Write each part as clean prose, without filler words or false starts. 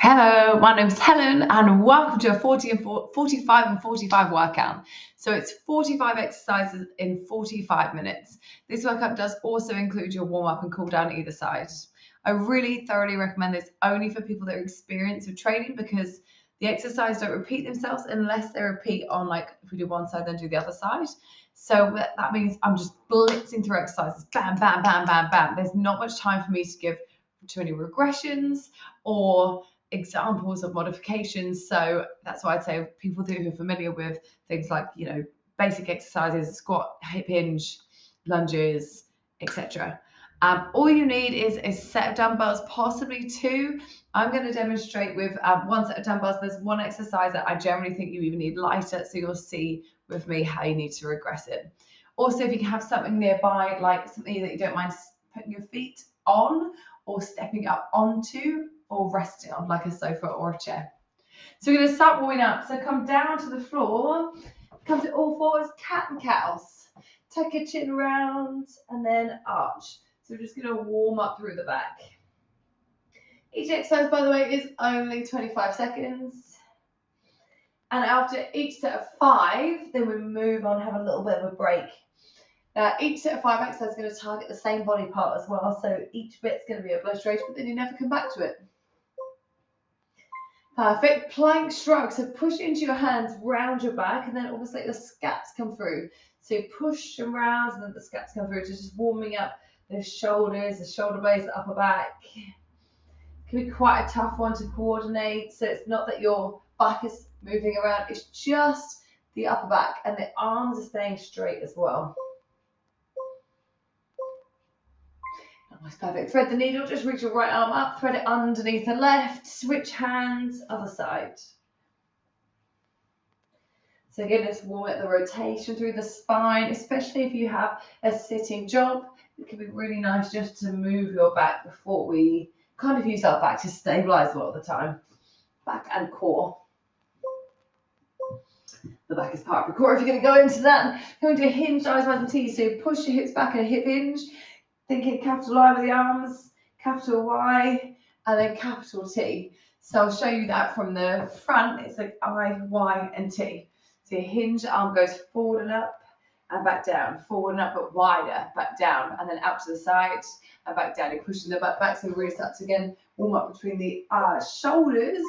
Hello, my name's Helen and welcome to a 45 and 45 workout. So it's 45 exercises in 45 minutes. This workout does also include your warm up and cool down either side. I really thoroughly recommend this only for people that are experienced with training because the exercises don't repeat themselves unless they repeat on, like, if we do one side then do the other side. So that means I'm just blitzing through exercises, bam, bam, bam, bam, bam. There's not much time for me to give to any regressions or examples of modifications. So that's why I'd say people who are familiar with things like, basic exercises, squat, hip hinge, lunges, etc. All you need is a set of dumbbells, possibly two. I'm going to demonstrate with one set of dumbbells. There's one exercise that I generally think you even need lighter, so you'll see with me how you need to regress it. Also, if you can have something nearby, like something that you don't mind putting your feet on or stepping up onto or resting on, like a sofa or a chair. So we're going to start warming up. So come down to the floor, come to all fours, cat and cows. Tuck your chin round and then arch. So we're just going to warm up through the back. Each exercise, by the way, is only 25 seconds. And after each set of 5, then we move on, have a little bit of a break. Now, each set of 5 exercises is going to target the same body part as well, so each bit's going to be obliterated, but then you never come back to it. Perfect. Plank shrug. So push into your hands, round your back, and then almost like the scaps come through. So push them round, and then the scaps come through. So just warming up the shoulders, the shoulder blades, the upper back. It can be quite a tough one to coordinate. So it's not that your back is moving around, it's just the upper back, and the arms are staying straight as well. That's perfect. Thread the needle, just reach your right arm up, thread it underneath the left, switch hands, other side. So again, just warm up the rotation through the spine, especially if you have a sitting job. It can be really nice just to move your back before we kind of use our back to stabilize a lot of the time. Back and core. The back is part of the core. If you're going to go into that, going to hinge, eyes, and T's. So push your hips back in a hip hinge. Thinking capital I with the arms, capital Y, and then capital T. So I'll show you that from the front. It's like I, Y, and T. So your hinge arm goes forward and up and back down, forward and up but wider, back down, and then out to the side and back down. You're pushing the back, so really start to again warm up between the shoulders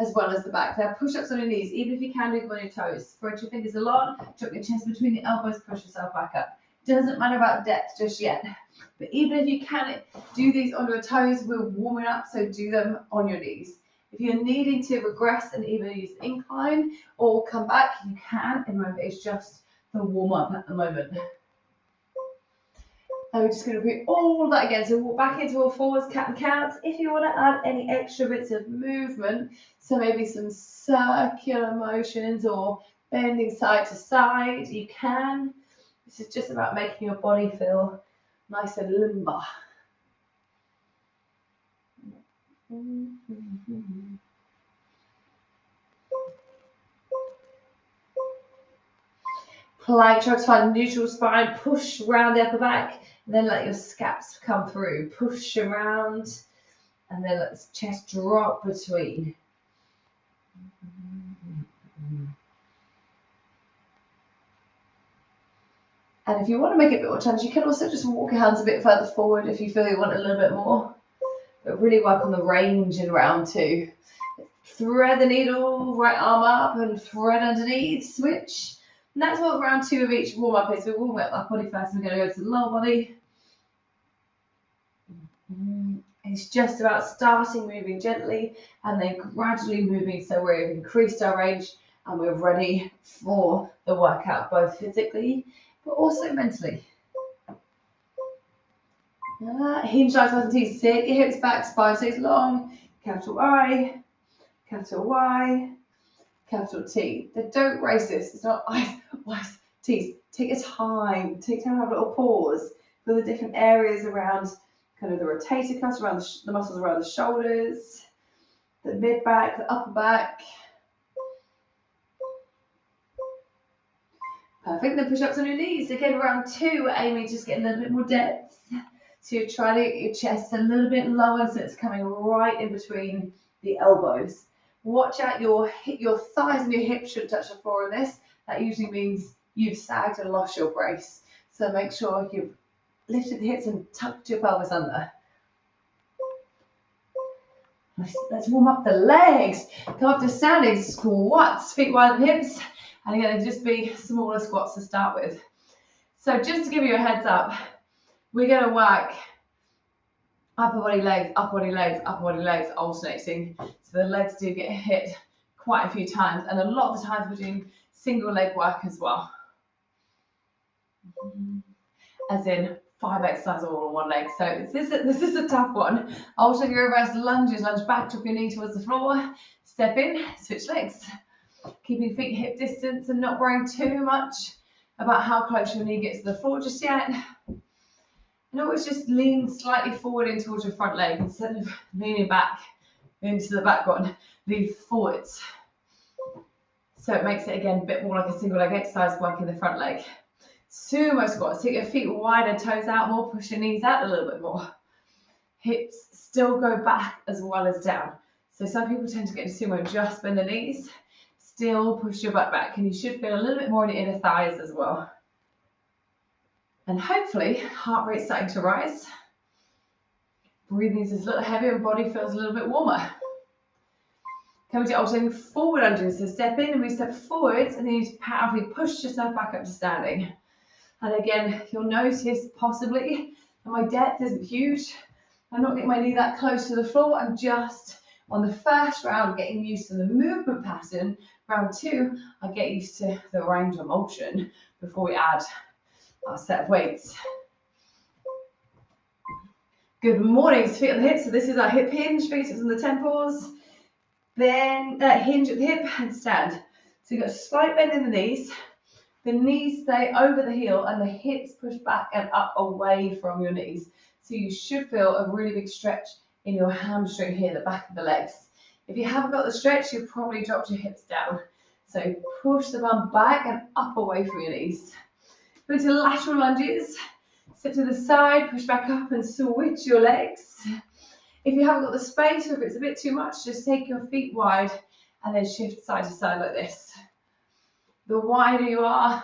as well as the back. Now push-ups on your knees, even if you can do them on your toes. Spread your fingers a lot, drop your chest between the elbows, push yourself back up. Doesn't matter about depth just yet. But even if you can do these on your toes, we're warming up, so do them on your knees. If you're needing to regress and either use incline or come back, you can. And remember, it's just the warm up at the moment. And we're just going to repeat all of that again. So walk back into all fours, cat and cows. If you want to add any extra bits of movement, so maybe some circular motions or bending side to side, you can. This is just about making your body feel nice and limber. Plank, try to find neutral spine, push around the upper back, and then let your scaps come through. Push around, and then let the chest drop between. And if you want to make it a bit more challenging, you can also just walk your hands a bit further forward if you feel you want a little bit more. But really work on the range in round 2. Thread the needle, right arm up and thread underneath, switch. And that's what round 2 of each warm up is. So we'll warm up our body first. We're going to go to the lower body. It's just about starting moving gently and then gradually moving. So we've increased our range and we're ready for the workout, both physically but also mentally. Hinge, eyes, and T's. Sit your hips back, spine stays long. Capital I, capital Y, capital T. Then don't race this. It's not I's, Y's, T's. Take your time. Take time to have a little pause. Feel the different areas around kind of the rotator cuff, around the muscles around the shoulders, the mid back, the upper back. Perfect. Then push ups on your knees. Again, round 2, we're aiming to just get a little bit more depth. So you're trying to get your chest a little bit lower so it's coming right in between the elbows. Watch out your thighs and your hips should touch the floor in this. That usually means you've sagged and lost your brace. So make sure you've lifted the hips and tucked your pelvis under. Let's warm up the legs. Come up to standing squats, feet wide and hips. And again, just be smaller squats to start with. So just to give you a heads up, we're going to work upper body legs, upper body legs, upper body legs, alternating. So the legs do get hit quite a few times. And a lot of the times we're doing single leg work as well. As in 5 exercises all on one leg. So this is a tough one. Alternate your reverse lunges, lunge back, drop your knee towards the floor, step in, switch legs. Keeping your feet hip distance and not worrying too much about how close your knee gets to the floor just yet. And always just lean slightly forward in towards your front leg instead of leaning back into the back one. Lean forwards. So it makes it again a bit more like a single leg exercise, working the front leg. Sumo squats. Take your feet wider, toes out more, push your knees out a little bit more. Hips still go back as well as down. So some people tend to get into sumo, just bend the knees, still push your butt back, and you should feel a little bit more in your inner thighs as well. And hopefully, heart rate's starting to rise. Breathing is a little heavier and body feels a little bit warmer. Coming to alternating forward lunges. So step in and we step forwards, and then you powerfully push yourself back up to standing. And again, you'll notice possibly that my depth isn't huge. I'm not getting my knee that close to the floor. I'm just on the first round getting used to the movement pattern. Round 2, I get used to the range of motion before we add our set of weights. Good morning, feet on the hips. So this is our hip hinge, fingertips on the temples. Then hinge at the hip and stand. So you've got a slight bend in the knees. The knees stay over the heel and the hips push back and up away from your knees. So you should feel a really big stretch in your hamstring here, the back of the legs. If you haven't got the stretch, you've probably dropped your hips down. So push the bum back and up away from your knees. Go into lateral lunges. Step to the side, push back up and switch your legs. If you haven't got the space or if it's a bit too much, just take your feet wide and then shift side to side like this. The wider you are,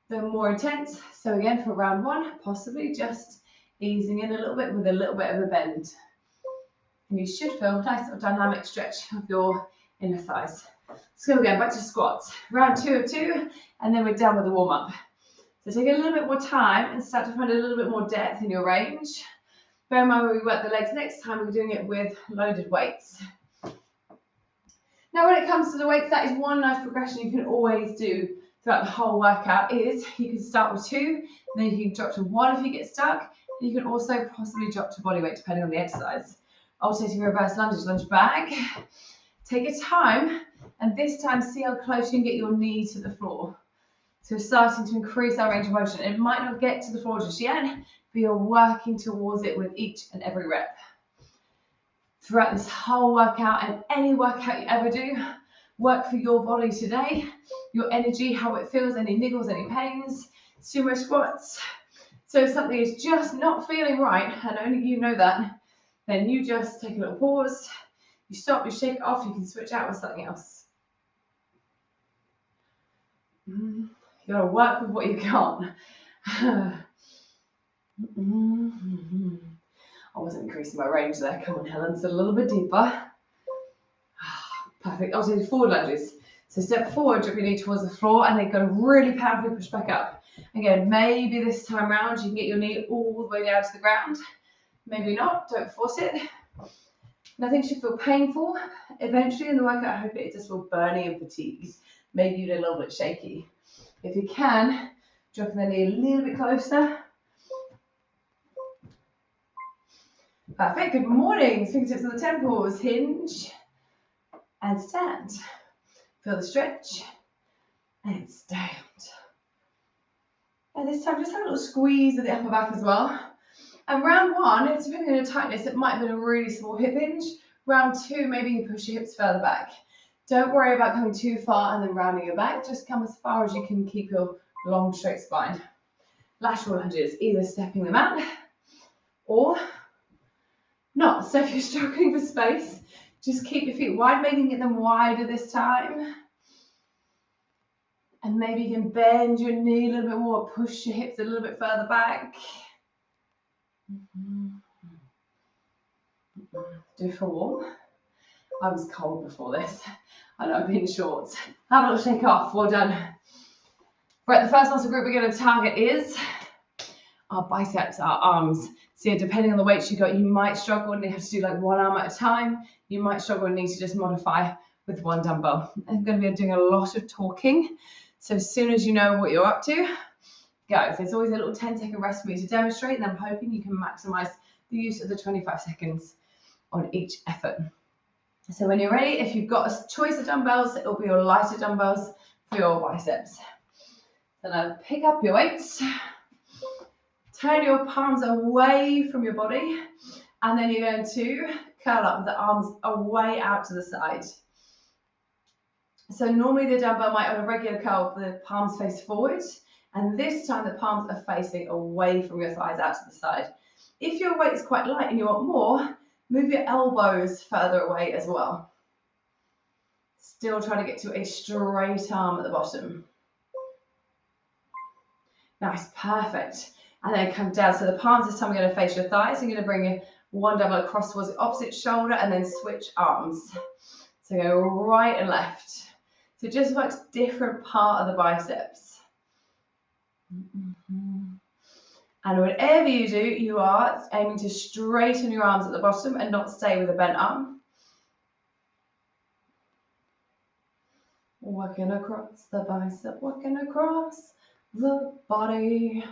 the more intense. So again, for round 1, possibly just easing in a little bit with a little bit of a bend. And you should feel a nice little dynamic stretch of your inner thighs. Let's go again, back to squats. Round 2 of 2, and then we're done with the warm-up. So take a little bit more time and start to find a little bit more depth in your range. Bear in mind when we work the legs next time, we're doing it with loaded weights. Now when it comes to the weights, that is one nice progression you can always do throughout the whole workout is you can start with 2, and then you can drop to 1 if you get stuck, and you can also possibly drop to body weight depending on the exercise. Alternating reverse lunges, lunge back. Take your time, and this time see how close you can get your knee to the floor. So we're starting to increase our range of motion. It might not get to the floor just yet, but you're working towards it with each and every rep. Throughout this whole workout and any workout you ever do, work for your body today, your energy, how it feels, any niggles, any pains, sumo squats. So if something is just not feeling right, and only you know that, then you just take a little pause, you stop, you shake it off, you can switch out with something else. You gotta work with what you got. I wasn't increasing my range there. Come on, Helen, so a little bit deeper. Perfect. Also, forward lunges. So step forward, drop your knee towards the floor, and then go really powerfully push back up. Again, maybe this time around you can get your knee all the way down to the ground. Maybe not. Don't force it. Nothing should feel painful. Eventually in the workout, I hope it just feel burning and fatigued. Maybe you're a little bit shaky. If you can, dropping the knee a little bit closer. Perfect. Good morning. Fingertips on the temples. Hinge and stand. Feel the stretch and stand. And this time, just have a little squeeze of the upper back as well. And round 1, it's depending on your tightness, it might have been a really small hip hinge. Round 2, maybe you push your hips further back. Don't worry about coming too far and then rounding your back. Just come as far as you can keep your long, straight spine. Lateral lunges, either stepping them out or not. So if you're struggling for space, Just keep your feet wide, maybe get them wider this time. And maybe you can bend your knee a little bit more, push your hips a little bit further back. Do it for warm. I was cold before this. I know I've been in shorts. Have a little shake off. Well done. Right, the first muscle group we're going to target is our biceps, our arms. So yeah, depending on the weights you got, you might struggle and you have to do like one arm at a time. You might struggle and need to just modify with one dumbbell. I'm going to be doing a lot of talking. So as soon as you know what you're up to, go. There's always a little 10-second rest for me to demonstrate, and I'm hoping you can maximize the use of the 25 seconds on each effort. So when you're ready, if you've got a choice of dumbbells, it'll be your lighter dumbbells for your biceps. So now pick up your weights, turn your palms away from your body, and then you're going to curl up with the arms away out to the side. So normally the dumbbell might on a regular curl, the palms face forward, and this time the palms are facing away from your thighs out to the side. If your weight is quite light and you want more, move your elbows further away as well. Still trying to get to a straight arm at the bottom. Nice, perfect. And then come down. So the palms this time are going to face your thighs. You're going to bring one dumbbell across towards the opposite shoulder and then switch arms. So go right and left. So it just works different part of the biceps. And whatever you do, you are aiming to straighten your arms at the bottom and not stay with a bent arm. Working across the bicep, working across the body.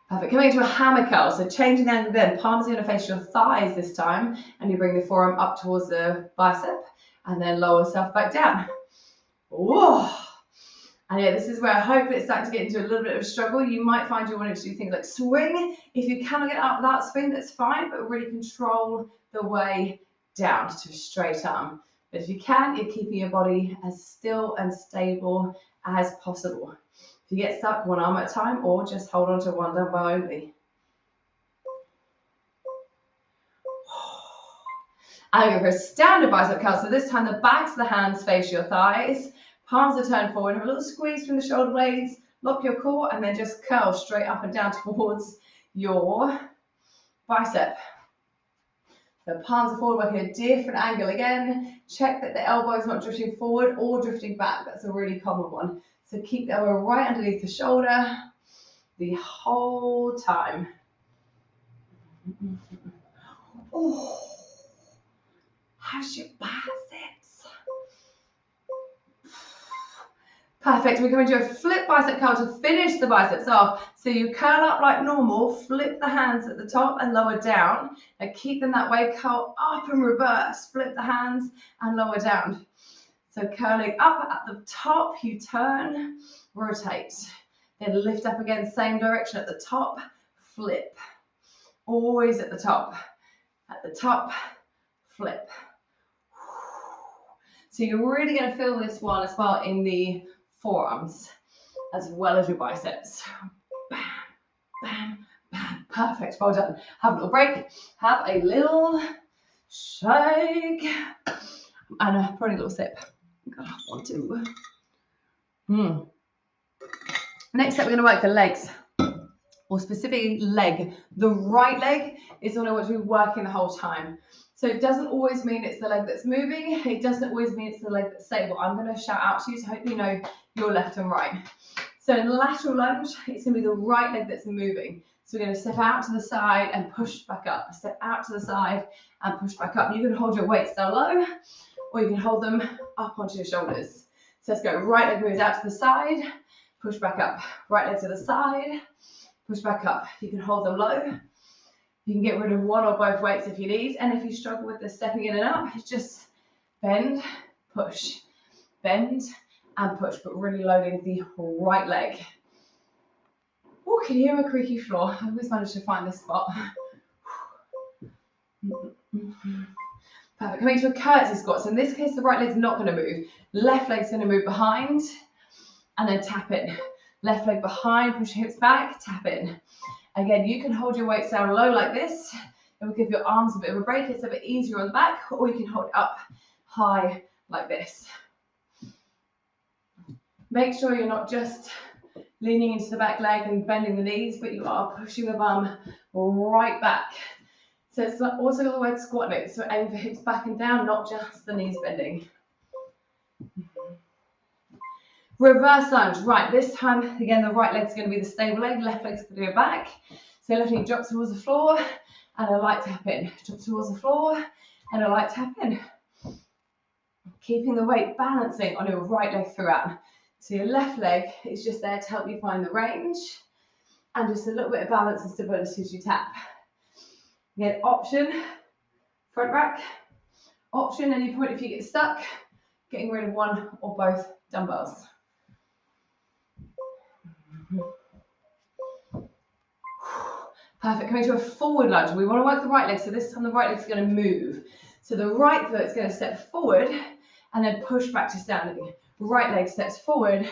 Perfect. Coming into a hammer curl. So changing the angle again. Palms are going to face your thighs this time. And you bring the forearm up towards the bicep. And then lower yourself back down. Whoa. And yeah, this is where I hope it's starting to get into a little bit of a struggle. You might find you wanting to do things like swing. If you cannot get out without swing, that's fine. But really control the way down to a straight arm. But if you can, you're keeping your body as still and stable as possible. If you get stuck, one arm at a time, or just hold on to one dumbbell only. I'm going for a standard bicep curl. So this time the backs of the hands face your thighs. Palms are turned forward. Have a little squeeze from the shoulder blades. Lock your core and then just curl straight up and down towards your bicep. So palms are forward, working a different angle again. Check that the elbow is not drifting forward or drifting back. That's a really common one. So keep the elbow right underneath the shoulder the whole time. Oh, how's your biceps? Perfect. We're going to do a flip bicep curl to finish the biceps off. So you curl up like normal, flip the hands at the top and lower down. And keep them that way, curl up and reverse, flip the hands and lower down. So curling up at the top, you turn, rotate. Then lift up again, same direction at the top, flip. Always at the top, flip. So you're really going to feel this one as well in the forearms, as well as your biceps. Bam, bam, bam. Perfect, well done. Have a little break, have a little shake, and probably a little sip. God, 1, 2. Next up, we're going to work the legs, or specifically leg. The right leg is the one I want to be working the whole time. So it doesn't always mean it's the leg that's moving. It doesn't always mean it's the leg that's stable. I'm going to shout out to you, so hope you know your left and right. So in lateral lunge, it's going to be the right leg that's moving. So we're going to step out to the side and push back up. Step out to the side and push back up. You can hold your weights down low, or you can hold them up onto your shoulders. So let's go. Right leg moves out to the side, push back up. Right leg to the side, push back up. You can hold them low. You can get rid of one or both weights if you need. And if you struggle with the stepping in and up, it's just bend, push, bend and push, but really loading the right leg. Oh, can you hear my creaky floor? I always manage to find this spot. Perfect. Coming to a curtsy squat. So in this case, the right leg's not going to move. Left leg's going to move behind and then tap in. Left leg behind, push hips back, tap in. Again, you can hold your weights down low like this. It will give your arms a bit of a break. It's a bit easier on the back, or you can hold it up high like this. Make sure you're not just leaning into the back leg and bending the knees, but you are pushing the bum right back. So it's also got the word squat next, so aim for hips back and down, not just the knees bending. Reverse lunge. Right, this time, again, the right leg's going to be the stable leg, left leg's going to go back. So left knee drops towards the floor, and a light tap in. Drop towards the floor, and a light tap in. Keeping the weight balancing on your right leg throughout. So your left leg is just there to help you find the range, and just a little bit of balance and stability as you tap. Again, option, front rack. Option, any point if you get stuck, getting rid of one or both dumbbells. Perfect, coming to a forward lunge. We want to work the right leg, so this time the right leg's going to move. So the right foot's going to step forward and then push back to standing. Right leg steps forward,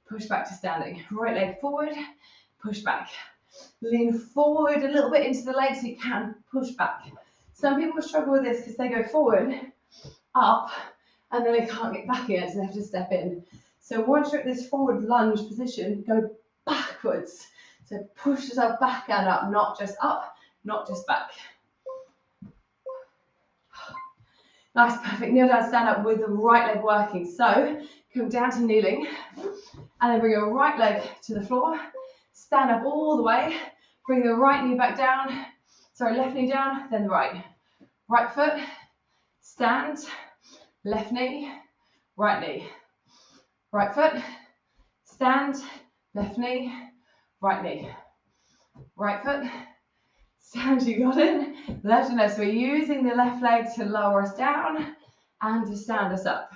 push back to standing. Right leg forward, push back. Lean forward a little bit into the leg so you can push back. Some people struggle with this because they go forward, up, and then they can't get back again, so they have to step in. So once you're at this forward lunge position, go backwards. So push yourself back and up, not just up, not just back. Nice, perfect. Kneel down, stand up with the right leg working. So come down to kneeling, and then bring your right leg to the floor. Stand up all the way. Bring the right knee back down. Sorry, left knee down, then the right. Right foot, stand, left knee, right knee. Right foot, stand, left knee, right knee. Right foot, stand, you got it. Left and left. So we're using the left leg to lower us down and to stand us up.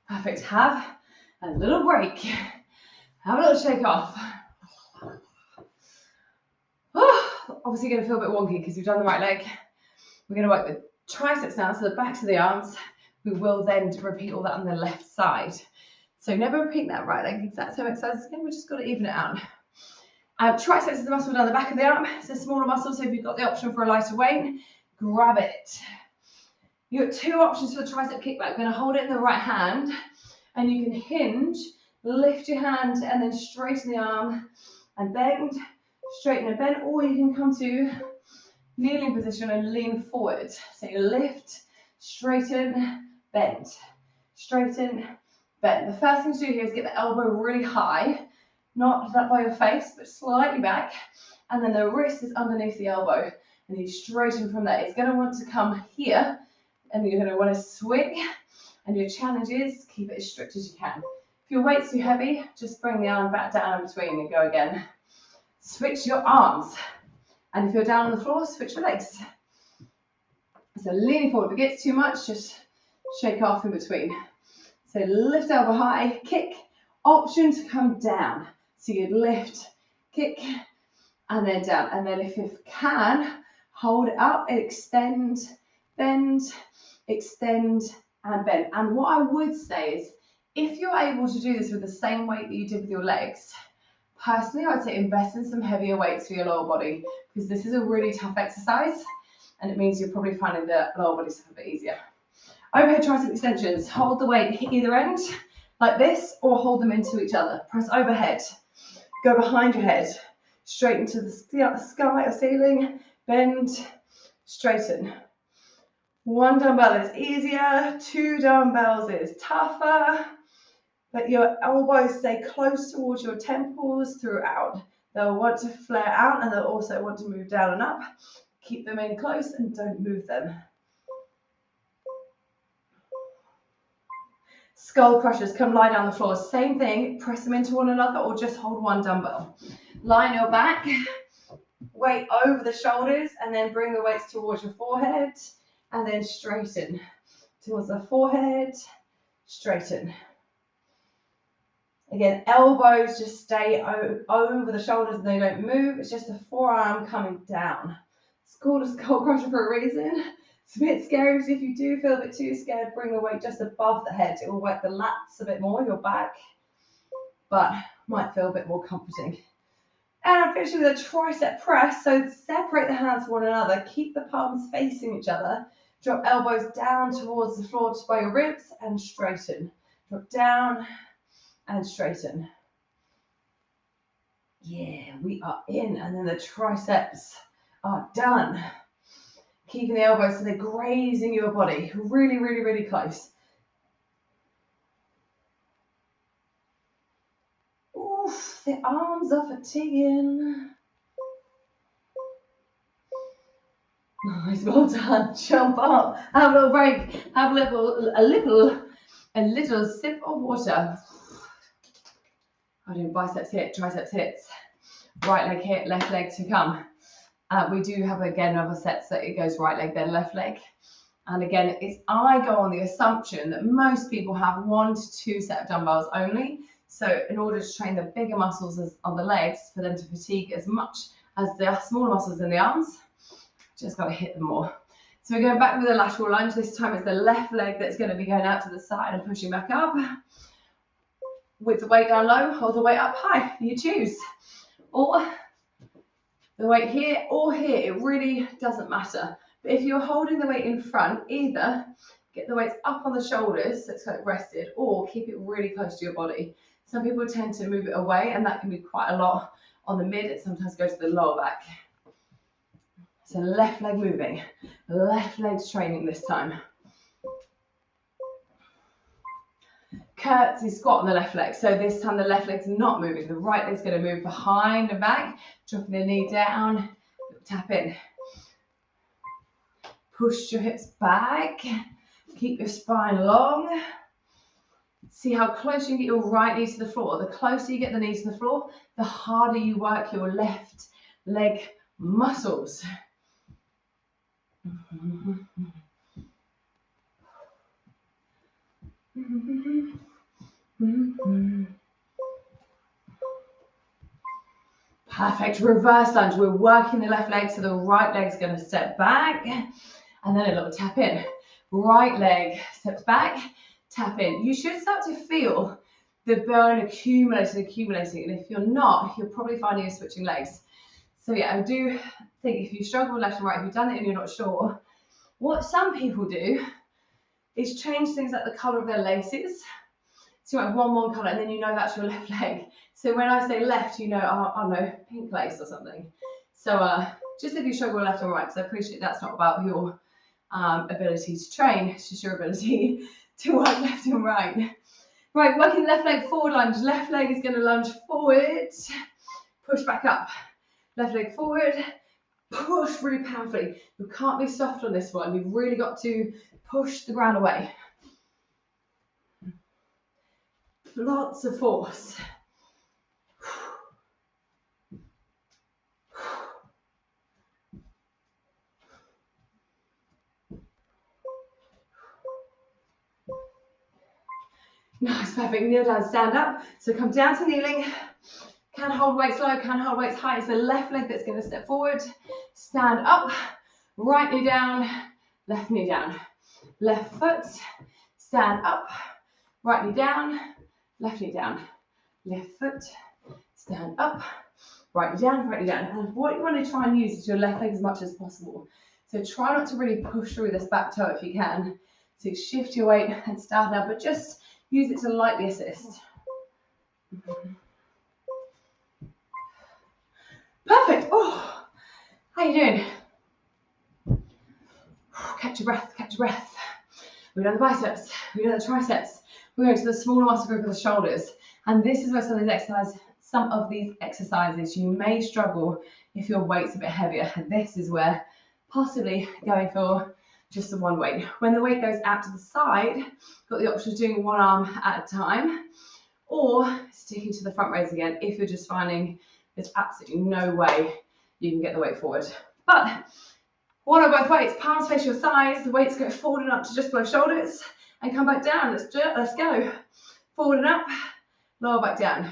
Perfect. Have a little break. Have a little shake off. Obviously going to feel a bit wonky because we've done the right leg. We're going to work the triceps now, so the backs of the arms. We will then repeat all that on the left side. So never repeat that right leg exact same exercise again. We've just got to even it out. Triceps is the muscle down the back of the arm. It's a smaller muscle, so if you've got the option for a lighter weight, grab it. You've got two options for the tricep kickback. You're going to hold it in the right hand, and you can hinge, lift your hand, and then straighten the arm and bend, straighten and bend, or you can come to kneeling position and lean forward. So you lift, straighten, bend, straighten, bend. The first thing to do here is get the elbow really high, not that by your face, but slightly back, and then the wrist is underneath the elbow, and you straighten from there. It's going to want to come here, and you're going to want to swing, and your challenge is keep it as strict as you can. If your weight's too heavy, just bring the arm back down in between and go again. Switch your arms, and if you're down on the floor, switch your legs. So leaning forward, if it gets too much, just shake off in between. So lift elbow high, kick, option to come down. So you'd lift, kick, and then down. And then if you can, hold it up, extend, bend, extend, and bend. And what I would say is, if you're able to do this with the same weight that you did with your legs, personally, I'd say invest in some heavier weights for your lower body, because this is a really tough exercise, and it means you're probably finding the lower body stuff a bit easier. Overhead tricep extensions. Hold the weight either end, like this, or hold them into each other. Press overhead. Go behind your head. Straighten to the sky or ceiling. Bend. Straighten. One dumbbell is easier. Two dumbbells is tougher. But your elbows stay close towards your temples throughout. They'll want to flare out, and they'll also want to move down and up. Keep them in close and don't move them. Skull crushers, come lie down the floor. Same thing, press them into one another or just hold one dumbbell. Lie on your back, weight over the shoulders, and then bring the weights towards your forehead, and then straighten. Towards the forehead, straighten. Again, elbows just stay over the shoulders and they don't move. It's just the forearm coming down. It's called a skull crusher for a reason. It's a bit scary, so if you do feel a bit too scared, bring the weight just above the head. It will work the lats a bit more, your back, but might feel a bit more comforting. And I'm finishing with a tricep press. So separate the hands from one another. Keep the palms facing each other. Drop elbows down towards the floor by your ribs and straighten. Drop down and straighten. Yeah, we are in. And then the triceps are done. Keeping the elbows so they're grazing your body. Really, really, really close. Oof, the arms are fatiguing. Nice, well done. Jump up. Have a little break. Have a little sip of water. I'm doing biceps hit, triceps hits. Right leg hit, left leg to come. We do have again other sets that it goes right leg then left leg. And again, I go on the assumption that most people have 1 to 2 set of dumbbells only. So in order to train the bigger muscles on the legs, for them to fatigue as much as the smaller muscles in the arms, just got to hit them more. So we're going back with a lateral lunge. This time it's the left leg that's going to be going out to the side and pushing back up. With the weight down low or the weight up high, you choose. Or the weight here or here, it really doesn't matter. But if you're holding the weight in front, either get the weights up on the shoulders so it's kind of rested, or keep it really close to your body. Some people tend to move it away, and that can be quite a lot on the mid. It sometimes goes to the lower back. So left leg moving, left leg's training this time. Curtsy squat on the left leg. So this time the left leg's not moving. The right leg's going to move behind and back, dropping the knee down, tap in. Push your hips back. Keep your spine long. See how close you can get your right knee to the floor. The closer you get the knee to the floor, the harder you work your left leg muscles. Perfect. Reverse lunge. We're working the left leg, so the right leg's going to step back, and then a little tap in. Right leg steps back, tap in. You should start to feel the burn accumulating, and if you're not, you're probably finding you're switching legs. So yeah, I do think if you struggle left and right, if you've done it and you're not sure, what some people do is change things like the colour of their laces. So you have one colour, and then you know that's your left leg. So when I say left, you know, oh no, pink lace or something. So just if you struggle left or right, because I appreciate that's not about your ability to train, it's just your ability to work left and right. Right, working left leg forward lunge. Left leg is going to lunge forward, push back up. Left leg forward, push really powerfully. You can't be soft on this one. You've really got to push the ground away. Lots of force. Nice, perfect. Kneel down, stand up. So come down to kneeling. Can hold weights low, can hold weights high. It's the left leg that's going to step forward. Stand up. Right knee down, left knee down. Left foot. Stand up. Right knee down, left knee down. Left foot. Stand up. Right knee down, right knee down. And what you want to try and use is your left leg as much as possible. So try not to really push through this back toe if you can. So shift your weight and start up, but just use it to lightly assist. Perfect. Oh, how you doing? Catch your breath, catch your breath. We've done the biceps, we've done the triceps. We're going to the smaller muscle group of the shoulders. And this is where some of these exercises you may struggle if your weight's a bit heavier. And this is where possibly going for just the one weight. When the weight goes out to the side, you've got the option of doing one arm at a time, or sticking to the front raise again if you're just finding there's absolutely no way you can get the weight forward. But one or both weights, palms face your thighs, the weights go forward and up to just below shoulders, and come back down. Let's go. Forward and up, lower back down.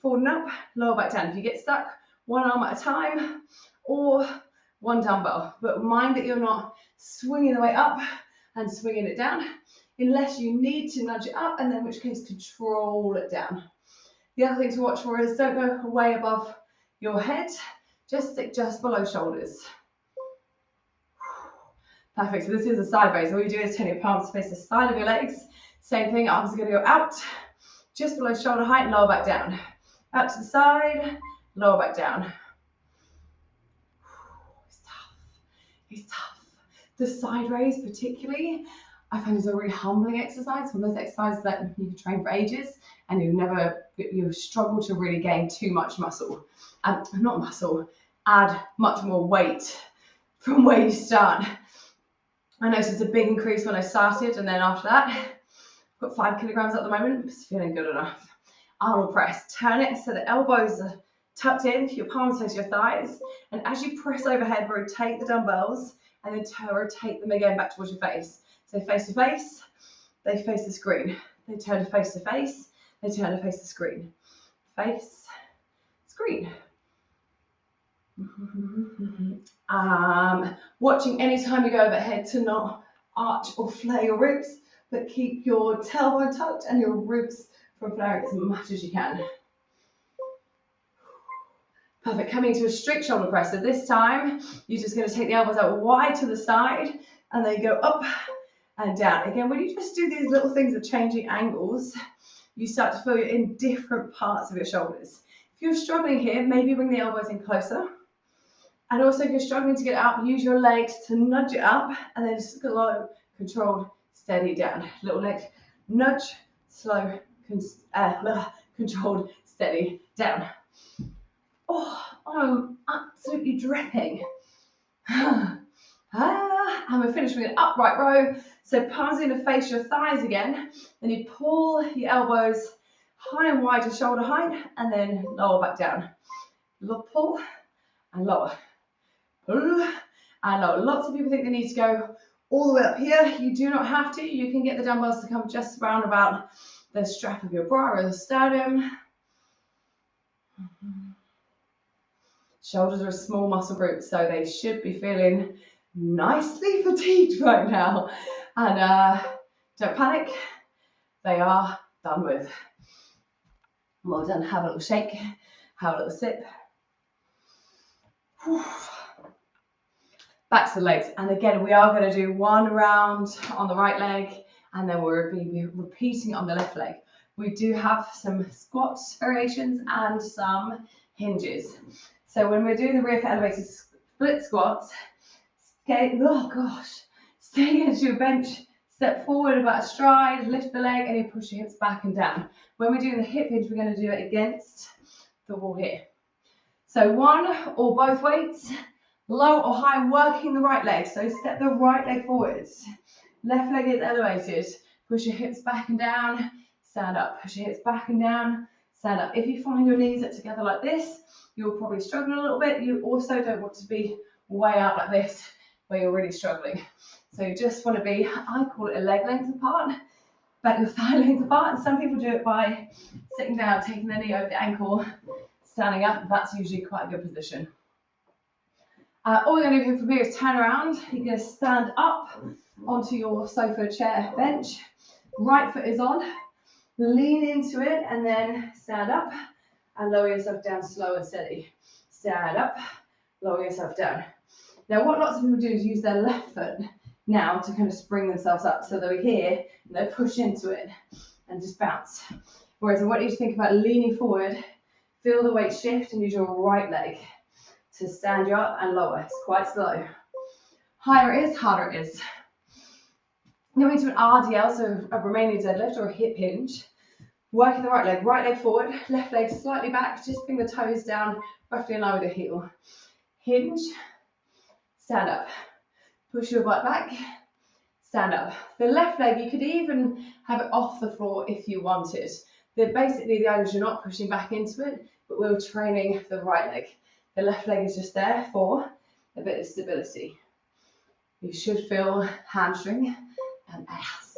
Forward and up, lower back down. If you get stuck, one arm at a time, or one dumbbell. But mind that you're not swinging the weight up and swinging it down, unless you need to nudge it up, and then in which case control it down. The other thing to watch for is don't go way above your head just stick just below shoulders. Perfect. So this is a side raise. All you do is turn your palms to face the side of your legs. Same thing, arms are going to go out, just below shoulder height, lower back down. Out to the side, lower back down. It's tough. It's tough. The side raise particularly, I find is a really humbling exercise. One of those exercises that you can train for ages and you struggle to really gain too much muscle. Not muscle, add much more weight from where you start. I noticed a big increase when I started, and then after that, I've got 5 kilograms at the moment. It's feeling good enough. Arnold press. Turn it so the elbows are tucked in, your palms face your thighs, and as you press overhead, rotate the dumbbells, and then rotate them again back towards your face. So face to face, they face the screen. They turn to face, they turn to face the screen. Face, screen. Watching anytime you go overhead to not arch or flare your ribs, but keep your tailbone tucked and your ribs from flaring as much as you can. Perfect. Coming to a strict shoulder press. So this time, you're just going to take the elbows out wide to the side, and then go up and down. Again, when you just do these little things of changing angles, you start to feel you're in different parts of your shoulders. If you're struggling here, maybe bring the elbows in closer. And also, if you're struggling to get up, use your legs to nudge it up, and then slow, controlled, steady down. Little leg nudge, slow, controlled, steady down. Oh, I'm absolutely dripping. And we're finished with an upright row. So palms are going to face your thighs again. Then you pull your elbows high and wide to shoulder height, and then lower back down. Pull and lower. Pull and lower. Lots of people think they need to go all the way up here. You do not have to. You can get the dumbbells to come just around about the strap of your bra or the sternum. Shoulders are a small muscle group, so they should be feeling nicely fatigued right now. And don't panic, they are done with. Well done. Have a little shake, have a little sip. Back to the legs. And again, we are going to do one round on the right leg, and then we'll be repeating on the left leg. We do have some squat variations and some hinges. So when we're doing the rear foot elevated split squats, stay against your bench, step forward about a stride, lift the leg, and you push your hips back and down. When we're doing the hip hinge, we're going to do it against the wall here. So one or both weights, low or high, working the right leg. So step the right leg forwards. Left leg is elevated. Push your hips back and down, stand up. Push your hips back and down, stand up. If you find your knees are together like this, you'll probably struggle a little bit. You also don't want to be way out like this where you're really struggling. So you just want to be, I call it a leg length apart, but your thigh length apart. And some people do it by sitting down, taking their knee over the ankle, standing up. That's usually quite a good position. All you're going to do from here is turn around. You're going to stand up onto your sofa, chair, bench. Right foot is on. Lean into it and then stand up and lower yourself down slow and steady. Stand up, lower yourself down. Now what lots of people do is use their left foot now to kind of spring themselves up. So they're here and they push into it and just bounce. Whereas I want you to think about leaning forward, feel the weight shift and use your right leg to stand you up and lower. It's quite slow. Higher it is, harder it is. Going to an RDL, so a Romanian deadlift or a hip hinge. Working the right leg forward, left leg slightly back, just bring the toes down, roughly in line with the heel. Hinge, stand up. Push your butt back, stand up. The left leg, you could even have it off the floor if you wanted. Basically, the idea is you're not pushing back into it, but we're training the right leg. The left leg is just there for a bit of stability. You should feel hamstring and ass.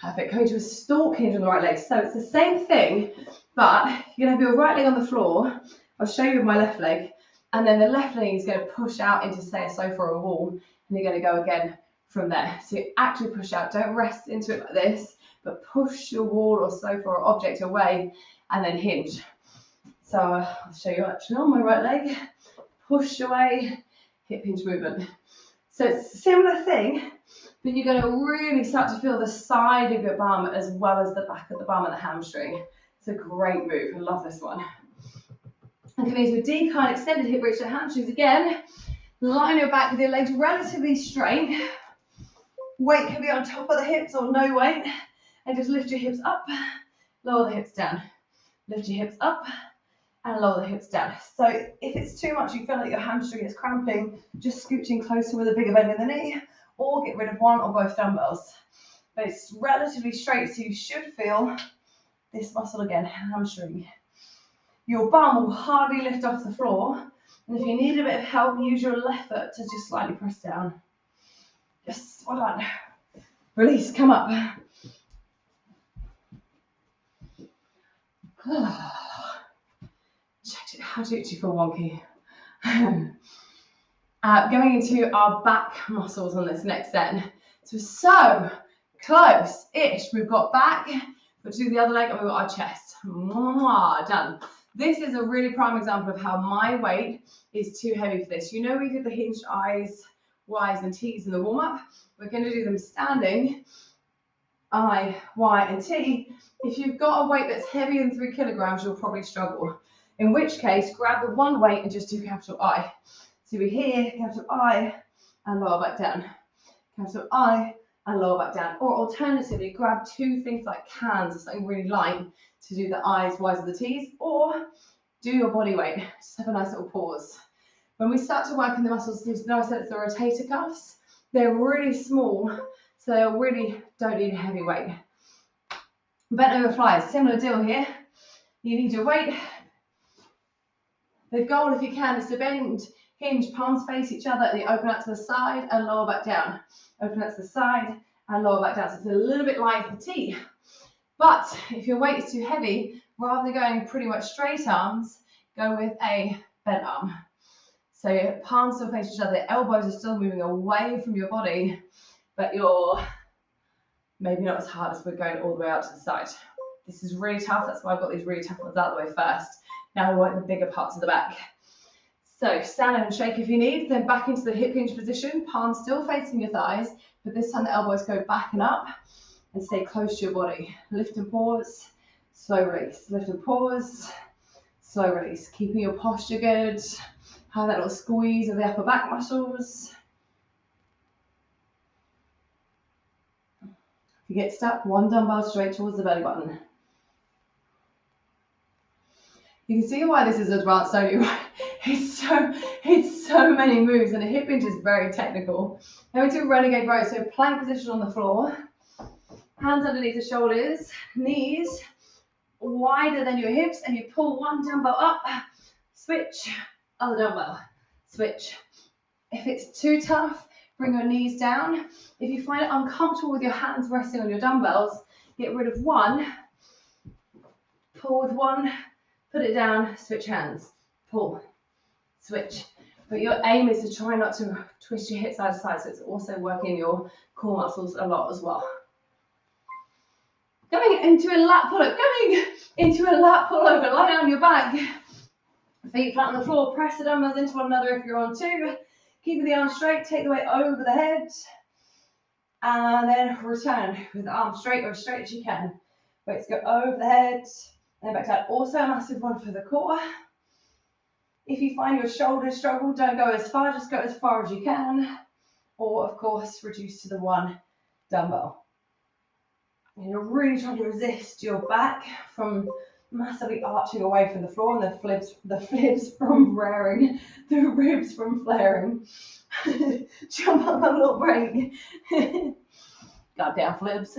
Perfect. Coming to a stalk hinge on the right leg. So it's the same thing, but you're going to have your right leg on the floor. I'll show you with my left leg. And then the left leg is going to push out into, say, a sofa or a wall. And you're going to go again from there. So you actually push out. Don't rest into it like this, but push your wall or sofa or object away and then hinge. So I'll show you actually on my right leg, push away, hip hinge movement. So it's a similar thing, but you're going to really start to feel the side of your bum as well as the back of the bum and the hamstring. It's a great move. I love this one. And come into a decline, extended hip bridge to hamstrings again. Line your back with your legs relatively straight. Weight can be on top of the hips or no weight. And just lift your hips up, lower the hips down. Lift your hips up and lower the hips down. So if it's too much, you feel like your hamstring is cramping, just scooching closer with a bigger bend in the knee, or get rid of one or both dumbbells. But it's relatively straight, so you should feel this muscle again, hamstring. Your bum will hardly lift off the floor, and if you need a bit of help, use your left foot to just slightly press down. Yes, well done. Release, come up. How do you feel wonky? Going into our back muscles on this next set. So close-ish. We've got back, but do the other leg, and we've got our chest. Mwah, done. This is a really prime example of how my weight is too heavy for this. You know we did the hinged I's, Y's, and T's in the warm-up. We're going to do them standing, I, Y, and T. If you've got a weight that's heavier than 3 kilograms, you'll probably struggle. In which case, grab the one weight and just do capital I. So we're here, capital I, and lower back down. Capital I, and lower back down. Or alternatively, grab 2 things like cans or something really light to do the I's, Y's, and the T's, or do your body weight. Just have a nice little pause. When we start to work in the muscles, you know I said it's the rotator cuffs. They're really small, so they really don't need a heavy weight. Bent over flies, similar deal here. You need your weight. The goal, if you can, is to bend, hinge, palms face each other, and you open out to the side and lower back down. Open out to the side and lower back down. So it's a little bit like the T. But if your weight is too heavy, rather than going pretty much straight arms, go with a bent arm. So your palms still face each other, elbows are still moving away from your body, but you're maybe not as hard as we're going all the way out to the side. This is really tough. That's why I've got these really tough ones out of the way first. Now we work the bigger parts of the back. So stand and shake if you need, then back into the hip hinge position, palms still facing your thighs, but this time the elbows go back and up and stay close to your body. Lift and pause, slow release. Lift and pause, slow release. Keeping your posture good. Have that little squeeze of the upper back muscles. If you get stuck, one dumbbell straight towards the belly button. You can see why this is advanced only. It's so many moves, and a hip hinge is very technical. Going to renegade row, so plank position on the floor, hands underneath the shoulders, knees wider than your hips, and you pull one dumbbell up, switch, other dumbbell, switch. If it's too tough, bring your knees down. If you find it uncomfortable with your hands resting on your dumbbells, get rid of one, pull with one, put it down, switch hands, pull, switch. But your aim is to try not to twist your hips side to side, so it's also working your core muscles a lot as well. Going into a lat pull-up, lie down on your back. Feet flat on the floor, press the dumbbells into one another if you're on 2. Keeping the arms straight, take the weight over the head. And then return with the arms straight or as straight as you can. Weights go over the head, and back down. Also a massive one for the core. If you find your shoulders struggle, don't go as far, just go as far as you can. Or, of course, reduce to the one dumbbell. And you're really trying to resist your back from massively arching away from the floor and the fibs from flaring, the ribs from flaring. Jump up a little break. Goddamn flips.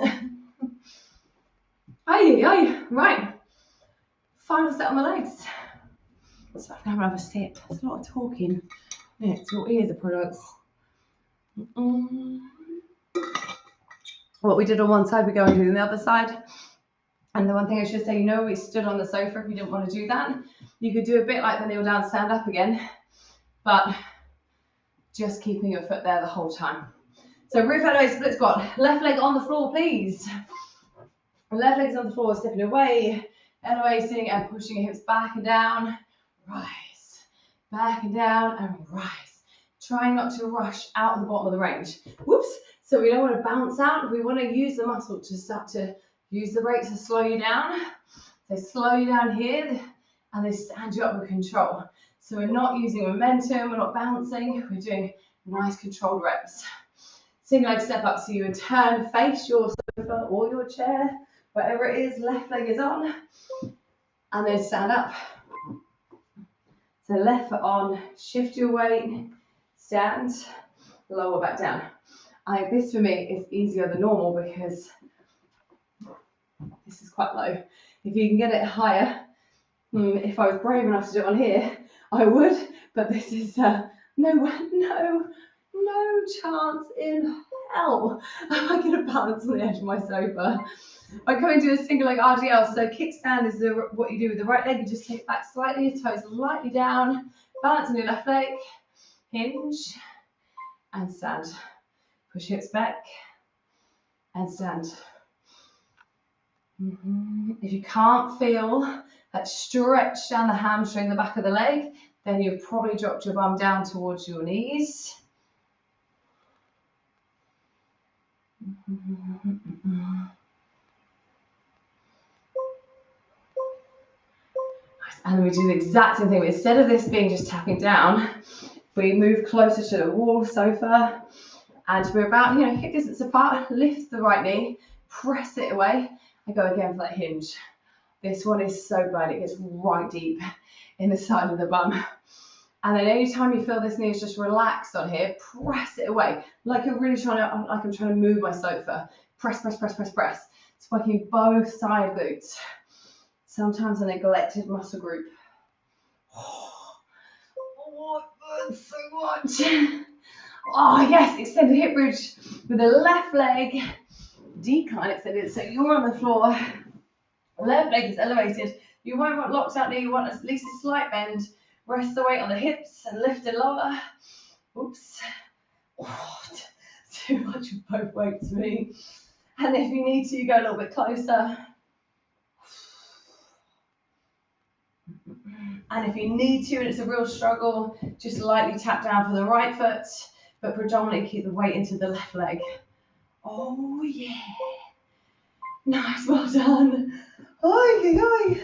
Aye, right. Final set on the legs. So I can have another sip. There's a lot of talking. Next, your ears are products. What we did on one side, we go and do on the other side. And the one thing I should say, we stood on the sofa if you didn't want to do that. You could do a bit like the kneel down, stand up again, but just keeping your foot there the whole time. So roof elevate split squat. Left leg on the floor, please. Left leg's on the floor, stepping away. Elevating and pushing your hips back and down. Rise. Back and down and rise. Trying not to rush out of the bottom of the range. Whoops. So we don't want to bounce out. We want to use the muscle to start to use the brake to slow you down. They slow you down here and they stand you up with control. So we're not using momentum, we're not bouncing, we're doing nice controlled reps. Single leg step up, so you would turn, face your sofa or your chair, whatever it is, left leg is on, and then stand up. So left foot on, shift your weight, stand, lower back down. This for me is easier than normal because this is quite low. If you can get it higher, if I was brave enough to do it on here, I would, but this is no chance in hell am I going to balance on the edge of my sofa. I'm coming to a single leg RDL, so kickstand is what you do with the right leg. You just take it back slightly, your toes lightly down, balance on your left leg, hinge, and stand. Push hips back, and stand. If you can't feel that stretch down the hamstring, the back of the leg, then you've probably dropped your bum down towards your knees. And then we do the exact same thing. Instead of this being just tapping down, we move closer to the wall, sofa, and we're about, hip distance apart, lift the right knee, press it away, and go again for that hinge. This one is so bad, it gets right deep in the side of the bum. And then anytime you feel this knee is just relaxed on here, press it away. Like you're really I'm trying to move my sofa. Press, press, press, press, press. It's working both side glutes. Sometimes a neglected muscle group. Oh, it hurts so much. Oh yes, extended hip bridge with the left leg. Decline extended, so you're on the floor. Left leg is elevated. You won't want locked out knee, you want at least a slight bend. Rest the weight on the hips and lift it lower. Oops. Oh, too much of both weights for me. And if you need to, you go a little bit closer. And if you need to, and it's a real struggle, just lightly tap down for the right foot, but predominantly keep the weight into the left leg. Oh yeah. Nice, well done. Oi.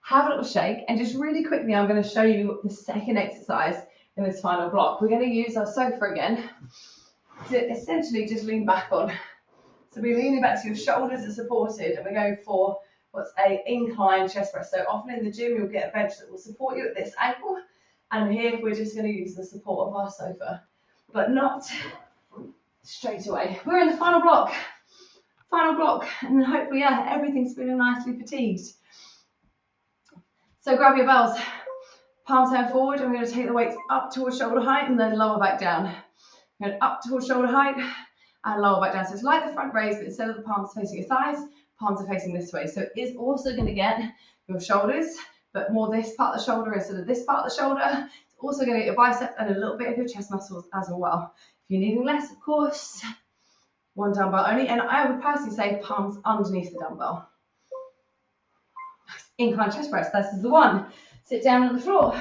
Have a little shake, and just really quickly, I'm going to show you the second exercise in this final block. We're going to use our sofa again to essentially just lean back on. So we're leaning back so your shoulders are supported, and we're going for what's an incline chest press. So often in the gym, you'll get a bench that will support you at this angle, and here we're just going to use the support of our sofa, but not straight away. We're in the final block, and then hopefully, everything's feeling nicely fatigued. So grab your bells, palms hand forward, and we're going to take the weights up towards shoulder height and then lower back down. Going up towards shoulder height and lower back down. So it's like the front raise, but instead of the palms facing your thighs, palms are facing this way. So it is also going to get your shoulders, but more this part of the shoulder instead of this part of the shoulder. It's also going to get your bicep and a little bit of your chest muscles as well. If you're needing less, of course, one dumbbell only. And I would personally say palms underneath the dumbbell. Incline chest press, this is the one. Sit down on the floor.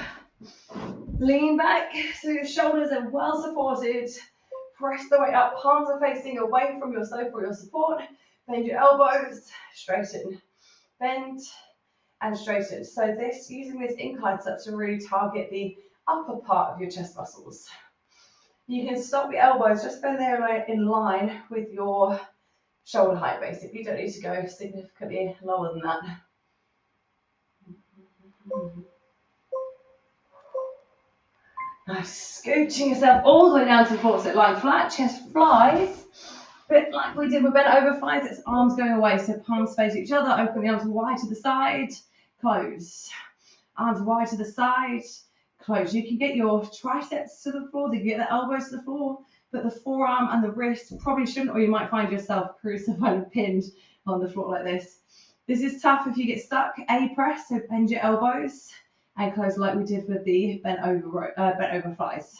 Lean back so your shoulders are well supported. Press the weight up, palms are facing away from your sofa or your support. Bend your elbows, straighten. Bend and straighten. So using this incline step to really target the upper part of your chest muscles. You can stop your elbows, just bend there in line with your shoulder height basically. You don't need to go significantly lower than that. Nice, scooching yourself all the way down to the floor, so lying flat, chest flies, a bit like we did with bent over flies. It's arms going away, so palms face each other, open the arms wide to the side, close. Arms wide to the side, close. You can get your triceps to the floor, you can get the elbows to the floor, but the forearm and the wrist probably shouldn't, or you might find yourself crucified and pinned on the floor like this. This is tough if you get stuck. A press, so bend your elbows and close like we did with the bent over flies.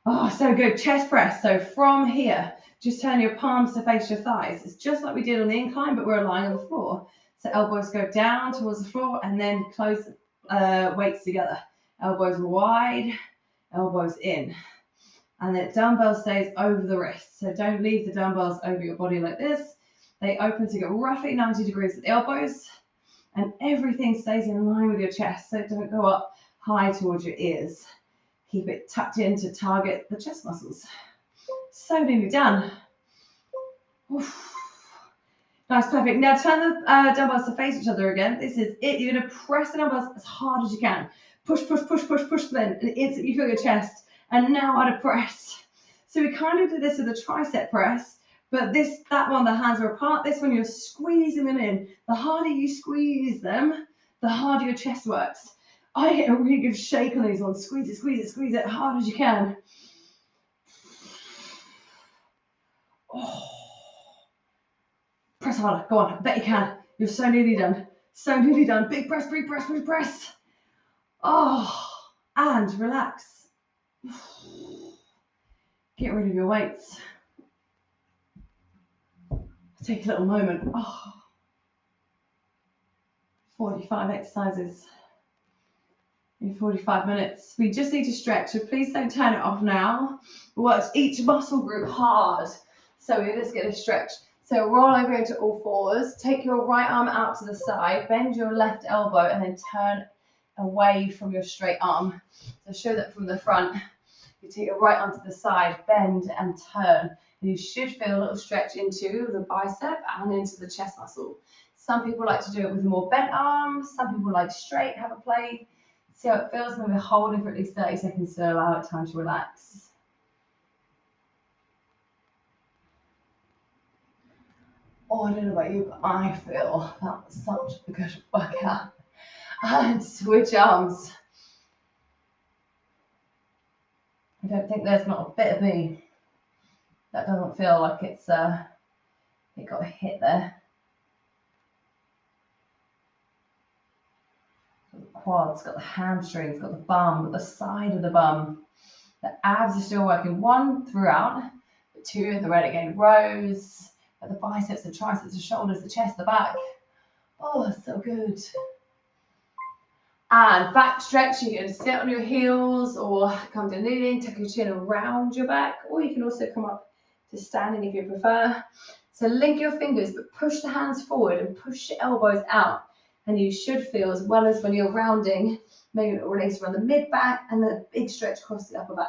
Oh, so good. Chest press. So from here, just turn your palms to face your thighs. It's just like we did on the incline, but we're lying on the floor. So elbows go down towards the floor and then close weights together. Elbows wide, elbows in. And the dumbbell stays over the wrist. So don't leave the dumbbells over your body like this. They open to get roughly 90 degrees at the elbows. And everything stays in line with your chest. So don't go up high towards your ears. Keep it tucked in to target the chest muscles. So nearly done. Oof. Nice, perfect. Now turn the dumbbells to face each other again. This is it. You're going to press the dumbbells as hard as you can. Push, push, push, push, push them in. And instantly you feel your chest. And now at a press. So we kind of did this with a tricep press, but that one, the hands are apart. This one, you're squeezing them in. The harder you squeeze them, the harder your chest works. I get a really good shake on these ones. Squeeze it, squeeze it, squeeze it as hard as you can. Oh. Press harder. Go on. I bet you can. You're so nearly done. So nearly done. Big press, big press, big press. Oh, and relax. Get rid of your weights. Take a little moment. Oh. 45 exercises in 45 minutes. We just need to stretch, so please don't turn it off now. Work each muscle group hard. So we're just going to stretch. So roll over into all fours. Take your right arm out to the side. Bend your left elbow and then turn away from your straight arm. So show that from the front. You take your right arm to the side, bend and turn. And you should feel a little stretch into the bicep and into the chest muscle. Some people like to do it with more bent arms. Some people like straight, have a play. See how it feels. Maybe holding for at least 30 seconds to allow it time to relax. Oh, I don't know about you, but I feel that was such a good workout. And switch arms. I don't think there's not a bit of me that doesn't feel like it got a hit there. Got the quads, got the hamstrings, got the bum, got the side of the bum. The abs are still working. One throughout, but two in the renegade rows. But the biceps, the triceps, the shoulders, the chest, the back. Oh, so good. And back stretch, you can sit on your heels or come to kneeling, tuck your chin around your back, or you can also come up to standing if you prefer. So link your fingers, but push the hands forward and push your elbows out. And you should feel, as well as when you're rounding, maybe a release around the mid back and the big stretch across the upper back.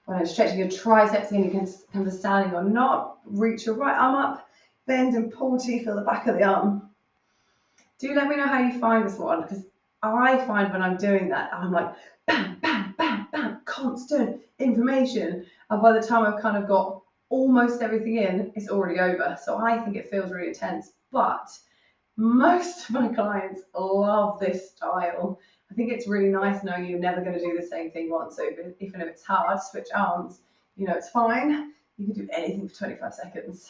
When I'm stretching your triceps in, you can come to standing or not. Reach your right arm up, bend and pull till you feel the back of the arm. Do let me know how you find this one, because I find when I'm doing that, I'm like, bam, bam, bam, bam, constant information. And by the time I've kind of got almost everything in, it's already over. So I think it feels really intense. But most of my clients love this style. I think it's really nice knowing you're never going to do the same thing once. So even if it's hard, switch arms, it's fine. You can do anything for 25 seconds.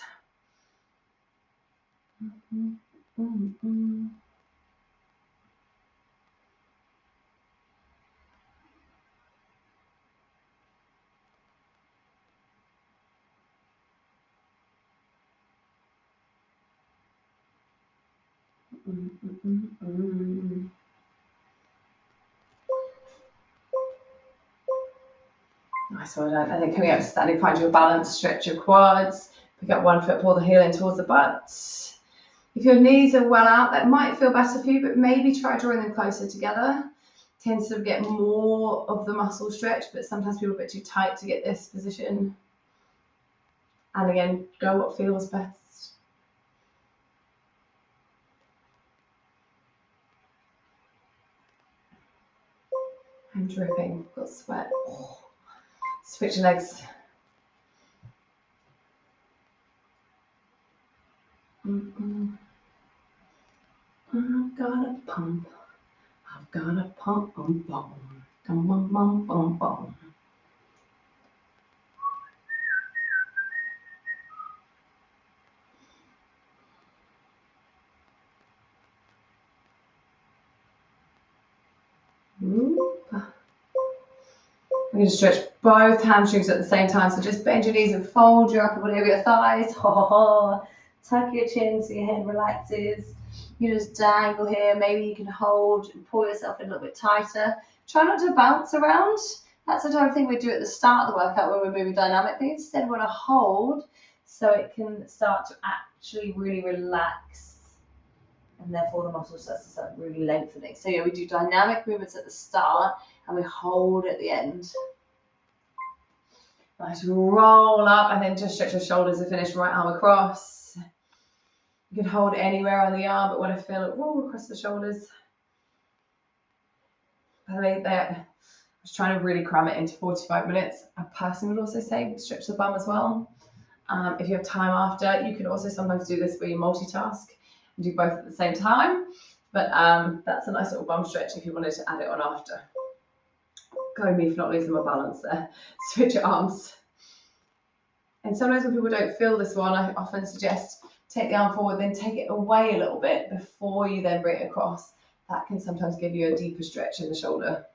Nice, well done. And then coming up to standing, find your balance, stretch your quads, pick up one foot, pull the heel in towards the butt. If your knees are well out, that might feel better for you, but maybe try drawing them closer together. Tends to get more of the muscle stretch, but sometimes people are a bit too tight to get this position. And again, go what feels best. I'm dripping, got sweat. Oh. Switch your legs. I've got a pump. I've got a pump, bum, bum, bum, bum, bum, bum, bum. You're going to stretch both hamstrings at the same time. So just bend your knees and fold your upper body over your thighs. Ha ha ha. Tuck your chin so your head relaxes. You just dangle here. Maybe you can hold and pull yourself in a little bit tighter. Try not to bounce around. That's the type of thing we do at the start of the workout when we're moving dynamically. Instead, we want to hold so it can start to actually really relax. And therefore the muscle starts to start really lengthening. So yeah, we do dynamic movements at the start and we hold at the end. Nice, roll up and then just stretch your shoulders to finish. Right arm across. You can hold anywhere on the arm, but want to feel it roll across the shoulders. By the way, I was trying to really cram it into 45 minutes. I personally would also say stretch the bum as well. If you have time after, you can also sometimes do this where you multitask and do both at the same time. But that's a nice little bum stretch if you wanted to add it on after. Go me for not losing my balance there. Switch your arms. And sometimes when people don't feel this one, I often suggest take the arm forward, then take it away a little bit before you then bring it across. That can sometimes give you a deeper stretch in the shoulder.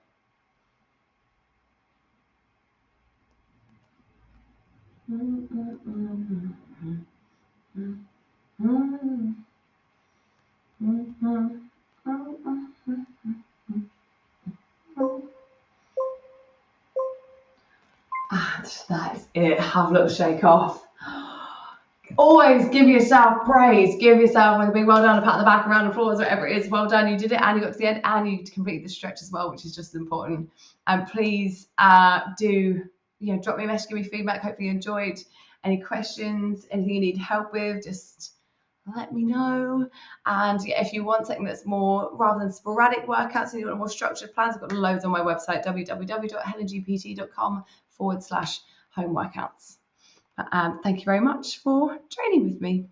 And that is it. Have a little shake off. Always give yourself praise. Give yourself like a big well done, a pat on the back, a round of applause, whatever it is. Well done, you did it, and you got to the end, and you completed the stretch as well, which is just important. And please do drop me a message, give me feedback. Hopefully you enjoyed. Any questions, anything you need help with, just let me know. And yeah, if you want something that's more rather than sporadic workouts and you want more structured plans, I've got loads on my website, www.helengpt.com/home workouts. Thank you very much for training with me.